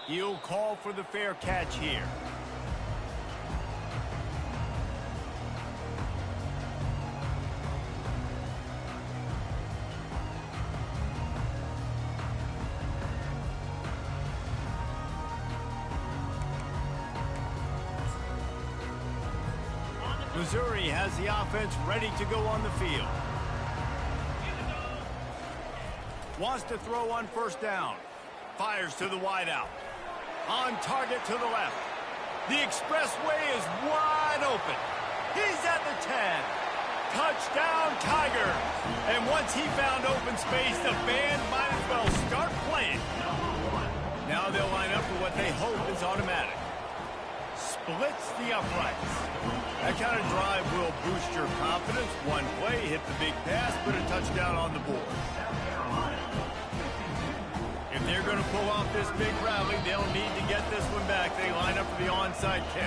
He'll call for the fair catch here. Missouri has the offense ready to go on the field. Wants to throw on first down. Fires to the wideout. On target to the left. The expressway is wide open. He's at the 10. Touchdown, Tiger. And once he found open space, the band might as well start playing. Now they'll line up for what they hope is automatic. Splits the uprights. That kind of drive will boost your confidence. One play, hit the big pass, put a touchdown on the board. If they're going to pull off this big rally, they'll need to get this one back. They line up for the onside kick.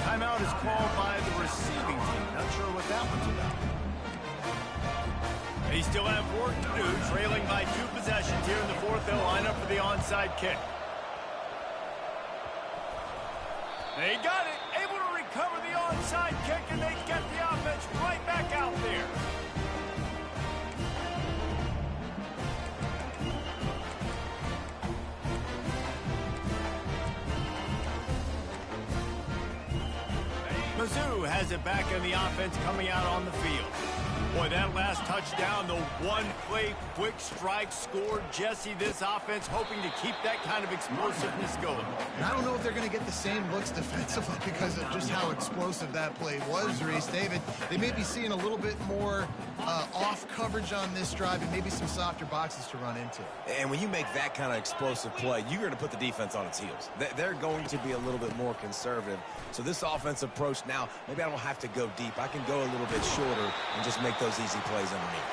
Timeout is called by the receiving team. Not sure what that one's about. They still have work to do, trailing by 2 possessions here in the fourth. They'll line up for the onside kick. They got it, able to recover the onside kick, and they get the offense right back out there. Mizzou has it back in the offense coming out on the field. Boy, that last touchdown, the one-play quick strike scored. Jesse, this offense hoping to keep that kind of explosiveness going. And I don't know if they're going to get the same looks defensively because of just how explosive that play was, Reese. David, they may be seeing a little bit more off coverage on this drive and maybe some softer boxes to run into. And when you make that kind of explosive play, you're going to put the defense on its heels. They're going to be a little bit more conservative. So this offensive approach now, maybe I don't have to go deep. I can go a little bit shorter and just make those easy plays underneath.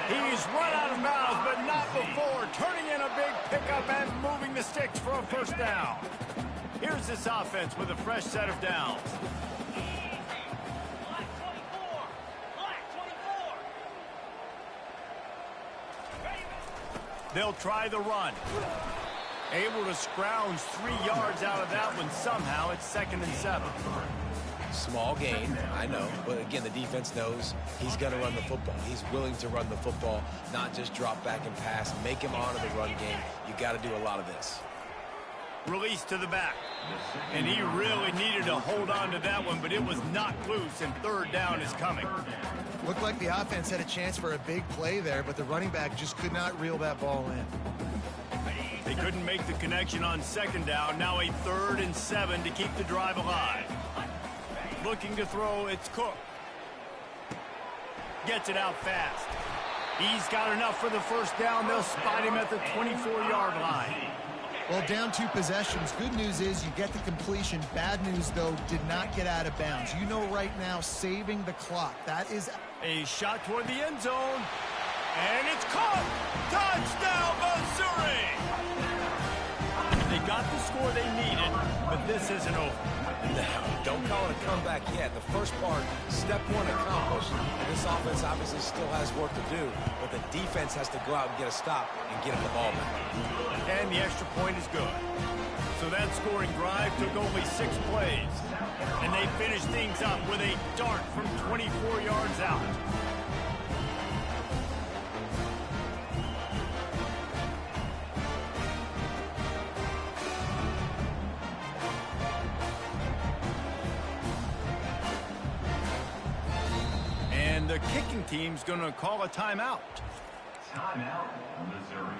He's run out of bounds, but not before. Turning in a big pickup and moving the sticks for a first down. Here's this offense with a fresh set of downs. They'll try the run. Able to scrounge 3 yards out of that one somehow. It's 2nd and 7. Small gain, I know, but again, the defense knows he's going to run the football. He's willing to run the football, not just drop back and pass, make him honor the run game. You got to do a lot of this. Release to the back, and he really needed to hold on to that one, but it was knocked loose, and 3rd down is coming. Looked like the offense had a chance for a big play there, but the running back just could not reel that ball in. They couldn't make the connection on 2nd down. Now a 3rd and 7 to keep the drive alive. Looking to throw, it's Cook. Gets it out fast. He's got enough for the first down. They'll spot him at the 24-yard line. Well, down 2 possessions. Good news is you get the completion. Bad news, though, did not get out of bounds. You know right now, saving the clock. That is a shot toward the end zone. And it's caught. Touchdown, Missouri! They got the score they needed, but this isn't over. No, don't call it a comeback yet. The first part, step 1 accomplished. This offense obviously still has work to do, but the defense has to go out and get a stop and get him the ball back. And the extra point is good. So that scoring drive took only 6 plays. And they finished things up with a dart from 24 yards out. The kicking team's going to call a timeout. Timeout, Missouri.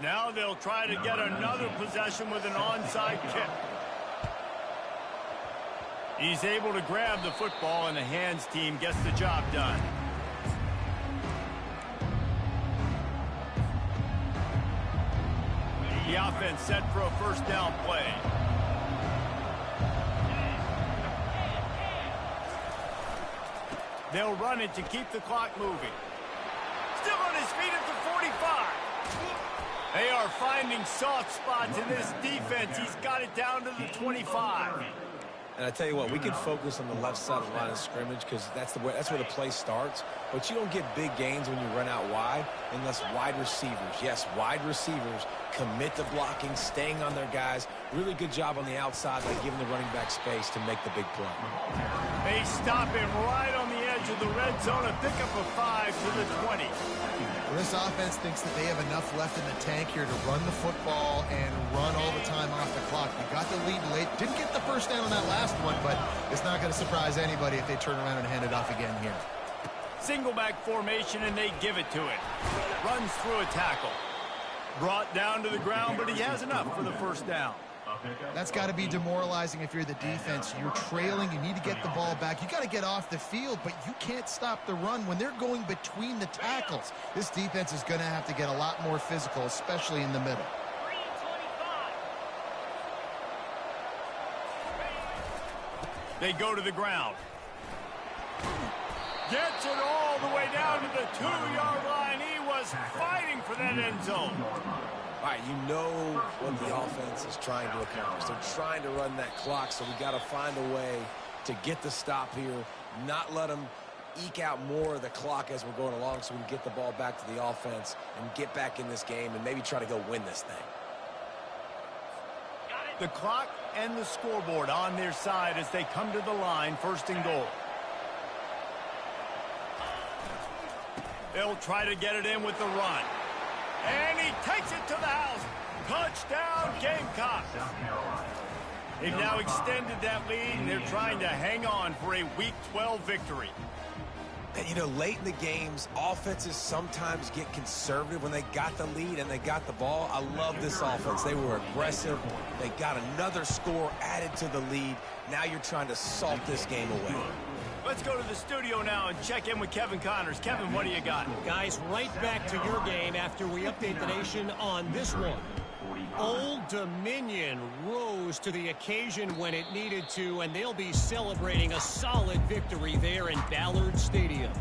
Now they'll try to get another possession with an onside kick. He's able to grab the football, and the hands team gets the job done. The offense set for a first down play. They'll run it to keep the clock moving. Still on his feet at the 45. They are finding soft spots in this defense. He's got it down to the 25. And I tell you what, we can focus on the left side of the line of scrimmage because that's where the play starts. But you don't get big gains when you run out wide unless wide receivers, yes, wide receivers, commit to blocking, staying on their guys. Really good job on the outside by giving the running back space to make the big play. They stop him right on the edge of the red zone, a pickup of 5 to the 20. Well, this offense thinks that they have enough left in the tank here to run the football and run all the time off the clock. They got the lead late. Didn't get the first down on that last one, but it's not going to surprise anybody if they turn around and hand it off again here. Single back formation, and they give it to it. Runs through a tackle. Brought down to the ground, but he has enough for the first down. That's got to be demoralizing if you're the defense. You're trailing. You need to get the ball back. You got to get off the field, but you can't stop the run when they're going between the tackles. This defense is going to have to get a lot more physical, especially in the middle. They go to the ground. Gets it all the way down to the 2-yard line. He was fighting for that end zone. All right, you know what the offense is trying to accomplish. They're trying to run that clock, so we got to find a way to get the stop here, not let them eke out more of the clock as we're going along so we can get the ball back to the offense and get back in this game and maybe try to go win this thing. The clock and the scoreboard on their side as they come to the line, 1st and goal. They'll try to get it in with the run. And he takes it to the house. Touchdown, Gamecocks. They've now extended that lead, and they're trying to hang on for a Week 12 victory. And, you know, late in the games, offenses sometimes get conservative when they got the lead and they got the ball. I love this offense. They were aggressive. They got another score added to the lead. Now you're trying to salt this game away. Let's go to the studio now and check in with Kevin Connors. Kevin, what do you got? Guys, right back to your game after we update the nation on this one. Old Dominion rose to the occasion when it needed to, and they'll be celebrating a solid victory there in Ballard Stadium.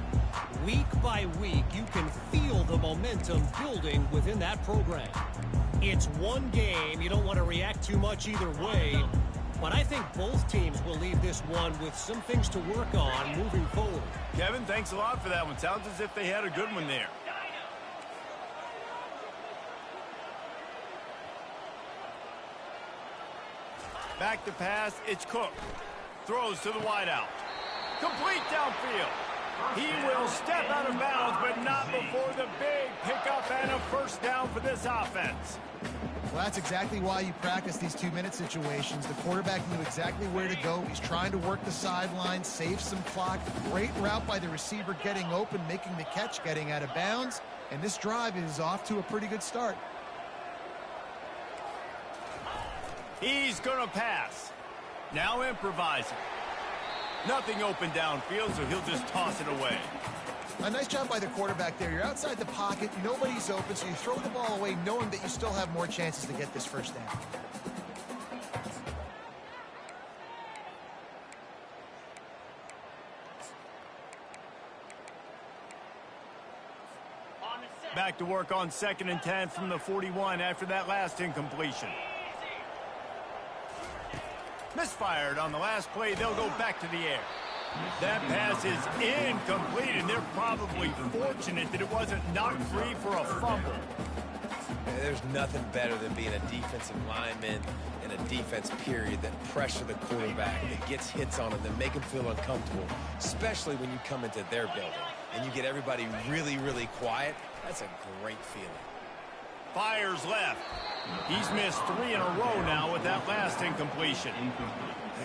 Week by week, you can feel the momentum building within that program. It's one game. You don't want to react too much either way. But I think both teams will leave this one with some things to work on moving forward. Kevin, thanks a lot for that one. Sounds as if they had a good one there. Back to pass, it's Cook. Throws to the wideout. Complete downfield. He will step out of bounds, but not before the big pickup and a first down for this offense. Well, that's exactly why you practice these 2-minute situations. The quarterback knew exactly where to go. He's trying to work the sideline, save some clock. Great route by the receiver getting open, making the catch, getting out of bounds. And this drive is off to a pretty good start. He's going to pass. Now improvising. Nothing open downfield, so he'll just toss it away. A nice job by the quarterback there. You're outside the pocket. Nobody's open, so you throw the ball away knowing that you still have more chances to get this first down. Back to work on 2nd and 10 from the 41 after that last incompletion. Misfired on the last play. They'll go back to the air. That pass is incomplete, and they're probably fortunate that it wasn't knocked free for a fumble. There's nothing better than being a defensive lineman in a defense period that pressure the quarterback, that gets hits on him, that make him feel uncomfortable, especially when you come into their building and you get everybody really, really quiet. That's a great feeling. Fires left. He's missed 3 in a row now with that last incompletion.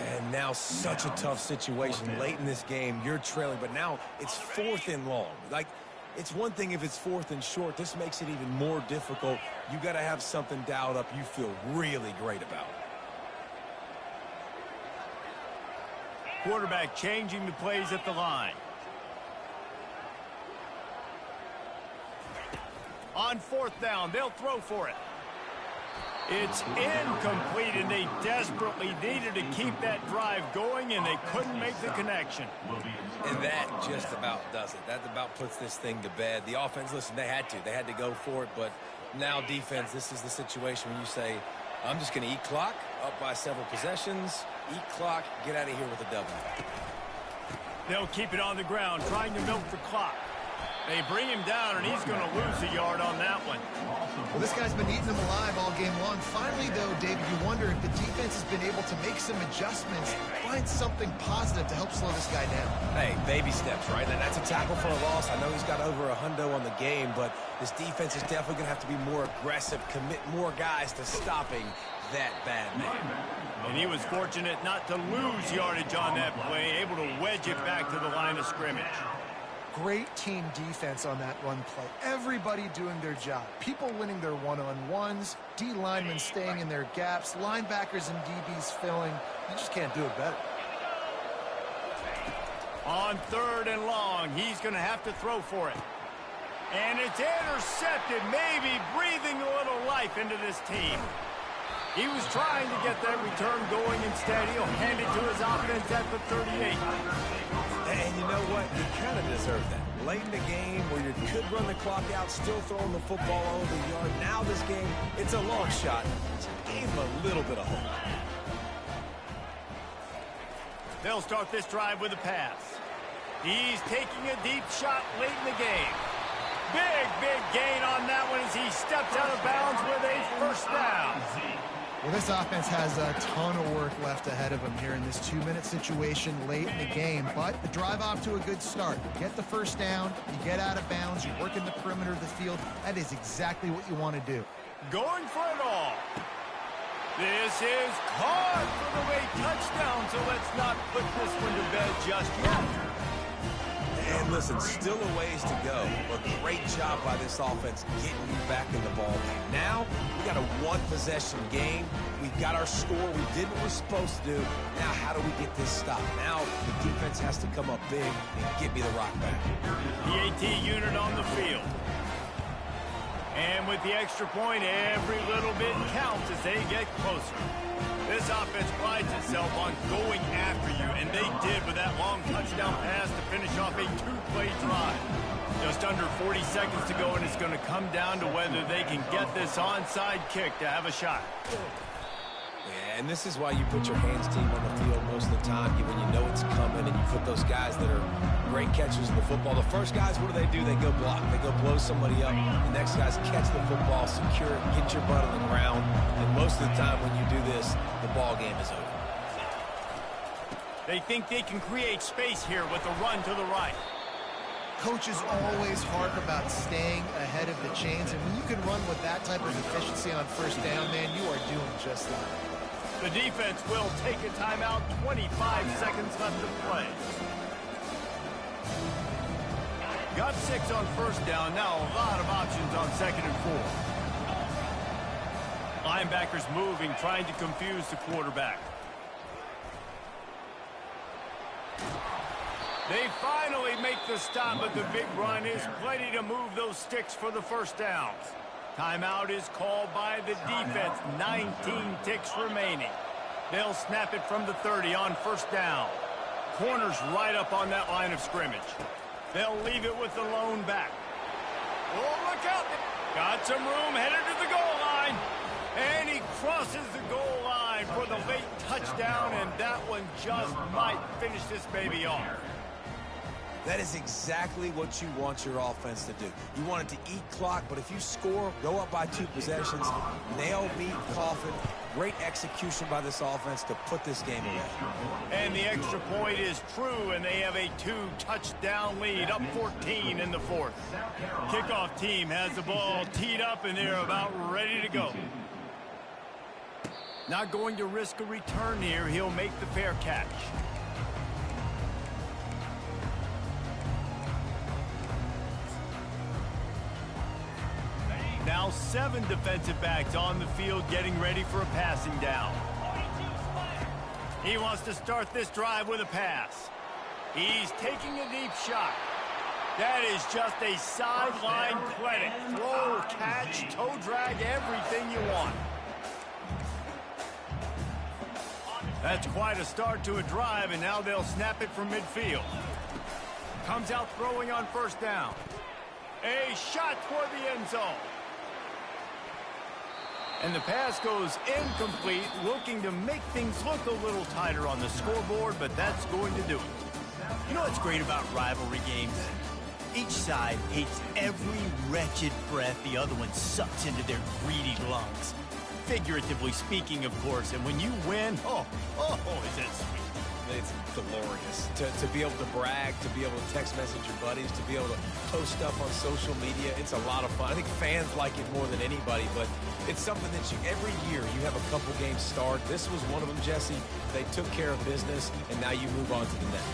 And now such a tough situation late in this game. You're trailing, but now it's 4th and long. Like, it's one thing if it's 4th and short. This makes it even more difficult. You got to have something dialed up you feel really great about. Quarterback changing the plays at the line. On 4th down, they'll throw for it. It's incomplete, and they desperately needed to keep that drive going, and they couldn't make the connection. And that just about does it. That about puts this thing to bed. The offense, listen, they had to go for it, but now defense, this is the situation where you say, I'm just going to eat clock, up by several possessions, eat clock, get out of here with a W. They'll keep it on the ground, trying to milk the clock. They bring him down, and he's going to lose a yard on that one. Well, this guy's been eating them alive all game long. Finally, though, David, you wonder if the defense has been able to make some adjustments, find something positive to help slow this guy down. Hey, baby steps, right? And that's a tackle for a loss. I know he's got over a hundo on the game, but this defense is definitely going to have to be more aggressive, commit more guys to stopping that bad man. And he was fortunate not to lose yardage on that play, able to wedge it back to the line of scrimmage. Great team defense on that run play. Everybody doing their job. People winning their one-on-ones, D linemen staying in their gaps, linebackers and DBs filling. You just can't do it better. On 3rd and long, he's going to have to throw for it. And it's intercepted, maybe breathing a little life into this team. He was trying to get that return going. Instead, he'll hand it to his offense at the 38. And you know what? You kind of deserve that. Late in the game where you could run the clock out, still throwing the football over the yard. Now this game, it's a long shot. So gave him a little bit of hope. They'll start this drive with a pass. He's taking a deep shot late in the game. Big gain on that one as he steps out of bounds with a first down. Well, this offense has a ton of work left ahead of them here in this 2-minute situation late in the game, but the drive off to a good start. You get the first down, you get out of bounds, you work in the perimeter of the field. That is exactly what you want to do. Going for it all. This is caught for the late touchdown, so let's not put this one to bed just yet. And listen, still a ways to go, but great job by this offense getting you back in the ball game. Now, we got a one-possession game. We've got our score. We did what we're supposed to do. Now, how do we get this stopped? Now, the defense has to come up big and get me the rock back. The AT unit on the field. And with the extra point, every little bit counts as they get closer. This offense prides itself on going after you, and they did with that long touchdown pass to finish off a 2-play drive. Just under 40 seconds to go, and it's going to come down to whether they can get this onside kick to have a shot. Yeah, and this is why you put your hands team on the field most of the time, when you know it's coming, and you put those guys that are great catchers of the football. The first guys, what do? They go block. They go blow somebody up. The next guys catch the football, secure it, get your butt on the ground. And most of the time when you do this, the ball game is over. They think they can create space here with a run to the right. Coaches always harp about staying ahead of the chains, and when you can run with that type of efficiency on first down, man, you are doing just that. The defense will take a timeout. 25 seconds left to play. Got 6 on first down. Now a lot of options on 2nd and 4. Linebackers moving, trying to confuse the quarterback. They finally make the stop, but the big run is plenty to move those sticks for the first downs. Timeout is called by the defense. 19 ticks remaining. They'll snap it from the 30 on first down. Corners right up on that line of scrimmage. They'll leave it with the lone back. Oh, look out. Got some room, headed to the goal line. And he crosses the goal line for the late touchdown, and that one just might finish this baby off. That is exactly what you want your offense to do. You want it to eat clock, but if you score, go up by 2 possessions, nail beat Coffin. Great execution by this offense to put this game away. And the extra point is true, and they have a 2-touchdown lead, up 14 in the 4th. Kickoff team has the ball teed up, and they're about ready to go. Not going to risk a return here. He'll make the fair catch. Now 7 defensive backs on the field getting ready for a passing down. He wants to start this drive with a pass. He's taking a deep shot. That is just a sideline clinic. Throw, catch, toe drag, everything you want. That's quite a start to a drive, and now they'll snap it from midfield. Comes out throwing on first down. A shot toward the end zone. And the pass goes incomplete, looking to make things look a little tighter on the scoreboard, but that's going to do it. You know what's great about rivalry games? Each side hates every wretched breath the other one sucks into their greedy lungs. Figuratively speaking, of course, and when you win, oh, is that sweet. It's glorious to be able to brag, to be able to text message your buddies, to be able to post stuff on social media. It's a lot of fun. I think fans like it more than anybody, but it's something that every year you have a couple games start. This was one of them, Jesse. They took care of business, and now you move on to the next.